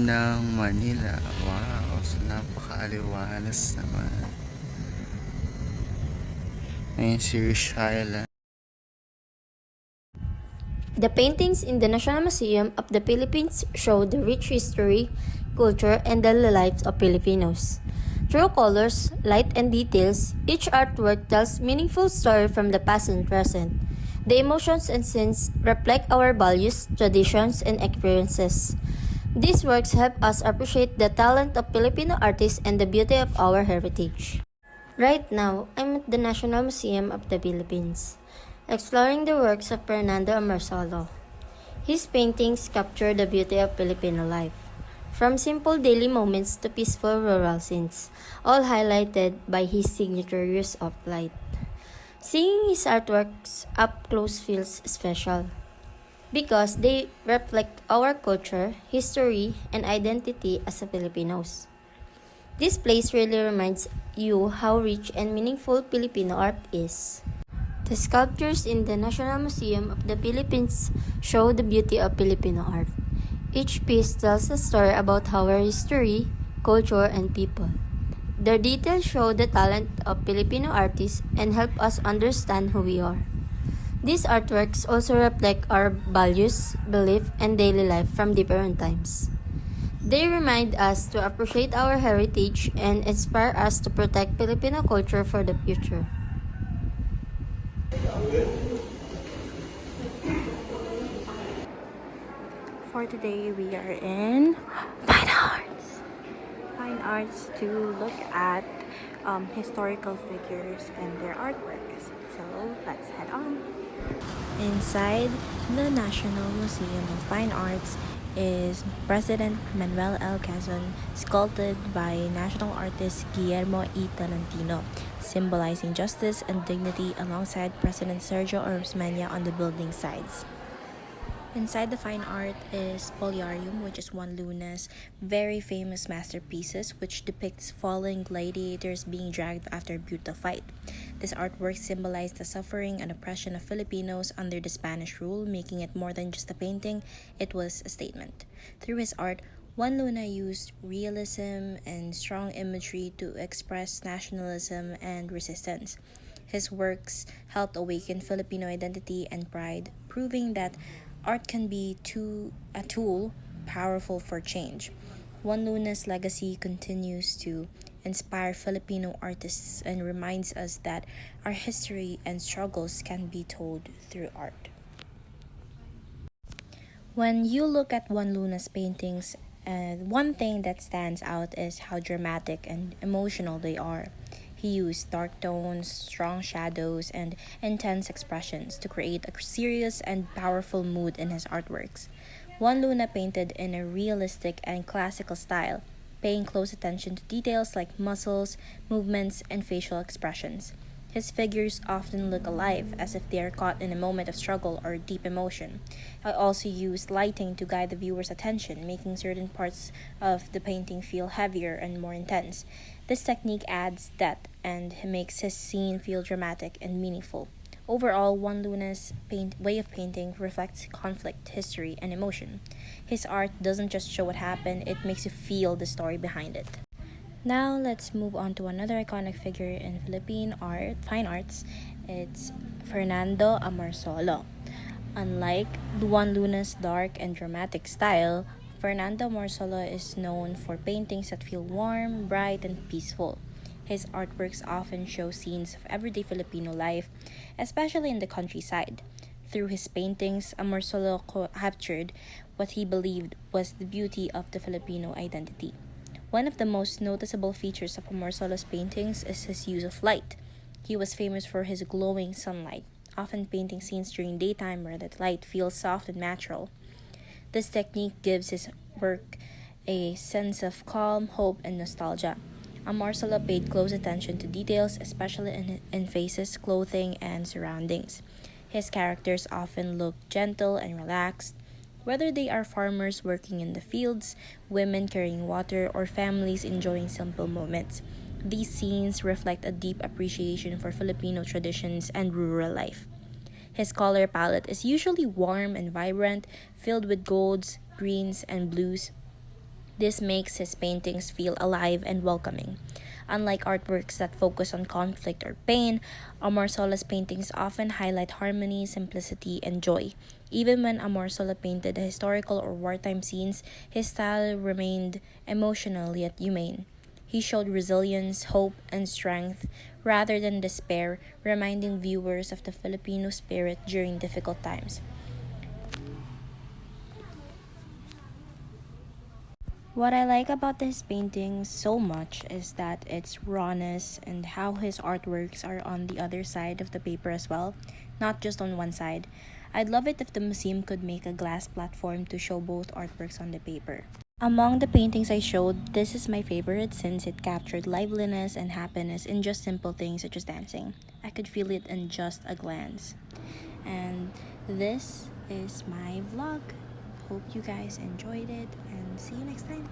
ng Manila. Wow, so napakaaliwalas naman. Ayun si Rishaila. The paintings in the National Museum of the Philippines show the rich history, culture, and daily lives of Filipinos. Through colors, light, and details, each artwork tells meaningful story from the past and present. The emotions and scenes reflect our values, traditions, and experiences. These works help us appreciate the talent of Filipino artists and the beauty of our heritage. Right now, I'm at the National Museum of the Philippines, exploring the works of Fernando Amorsolo. His paintings capture the beauty of Filipino life, from simple daily moments to peaceful rural scenes, all highlighted by his signature use of light. Seeing his artworks up close feels special because they reflect our culture, history, and identity as a Filipinos. This place really reminds you how rich and meaningful Filipino art is. The sculptures in the National Museum of the Philippines show the beauty of Filipino art. Each piece tells a story about our history, culture, and people. Their details show the talent of Filipino artists and help us understand who we are. These artworks also reflect our values, belief, and daily life from different times. They remind us to appreciate our heritage and inspire us to protect Filipino culture for the future. For today, we are in Fine Arts. Fine Arts to look at historical figures and their artworks. So let's head on. Inside the National Museum of Fine Arts is President Manuel L. Quezon, sculpted by national artist Guillermo E. Tolentino, symbolizing justice and dignity alongside President Sergio Orosmeña on the building sides. Inside the fine art is Poliarium, which is Juan Luna's very famous masterpieces, which depicts fallen gladiators being dragged after a brutal fight. This artwork symbolized the suffering and oppression of Filipinos under the Spanish rule, making it more than just a painting, it was a statement. Through his art, Juan Luna used realism and strong imagery to express nationalism and resistance. His works helped awaken Filipino identity and pride, proving that art can be a tool powerful for change. Juan Luna's legacy continues to inspire Filipino artists and reminds us that our history and struggles can be told through art. When you look at Juan Luna's paintings, one thing that stands out is how dramatic and emotional they are. He used dark tones, strong shadows, and intense expressions to create a serious and powerful mood in his artworks. Juan Luna painted in a realistic and classical style, paying close attention to details like muscles, movements, and facial expressions. His figures often look alive, as if they are caught in a moment of struggle or deep emotion. I also used lighting to guide the viewer's attention, making certain parts of the painting feel heavier and more intense. This technique adds depth and makes his scene feel dramatic and meaningful. Overall, Juan Luna's way of painting reflects conflict, history, and emotion. His art doesn't just show what happened, it makes you feel the story behind it. Now let's move on to another iconic figure in Philippine fine arts. It's Fernando Amorsolo. Unlike Juan Luna's dark and dramatic style, Fernando Amorsolo is known for paintings that feel warm, bright, and peaceful. His artworks often show scenes of everyday Filipino life, especially in the countryside. Through his paintings, Amorsolo captured what he believed was the beauty of the Filipino identity. One of the most noticeable features of Amorsolo's paintings is his use of light. He was famous for his glowing sunlight, often painting scenes during daytime where the light feels soft and natural. This technique gives his work a sense of calm, hope, and nostalgia. Amorsolo paid close attention to details, especially in faces, clothing, and surroundings. His characters often look gentle and relaxed, whether they are farmers working in the fields, women carrying water, or families enjoying simple moments. These scenes reflect a deep appreciation for Filipino traditions and rural life. His color palette is usually warm and vibrant, filled with golds, greens, and blues. This makes his paintings feel alive and welcoming. Unlike artworks that focus on conflict or pain, Amorsola's paintings often highlight harmony, simplicity, and joy. Even when Amorsola painted historical or wartime scenes, his style remained emotional yet humane. He showed resilience, hope, and strength rather than despair, reminding viewers of the Filipino spirit during difficult times. What I like about his paintings so much is that its rawness and how his artworks are on the other side of the paper as well, not just on one side. I'd love it if the museum could make a glass platform to show both artworks on the paper. Among the paintings I showed, this is my favorite since it captured liveliness and happiness in just simple things such as dancing. I could feel it in just a glance. And this is my vlog. Hope you guys enjoyed it and see you next time.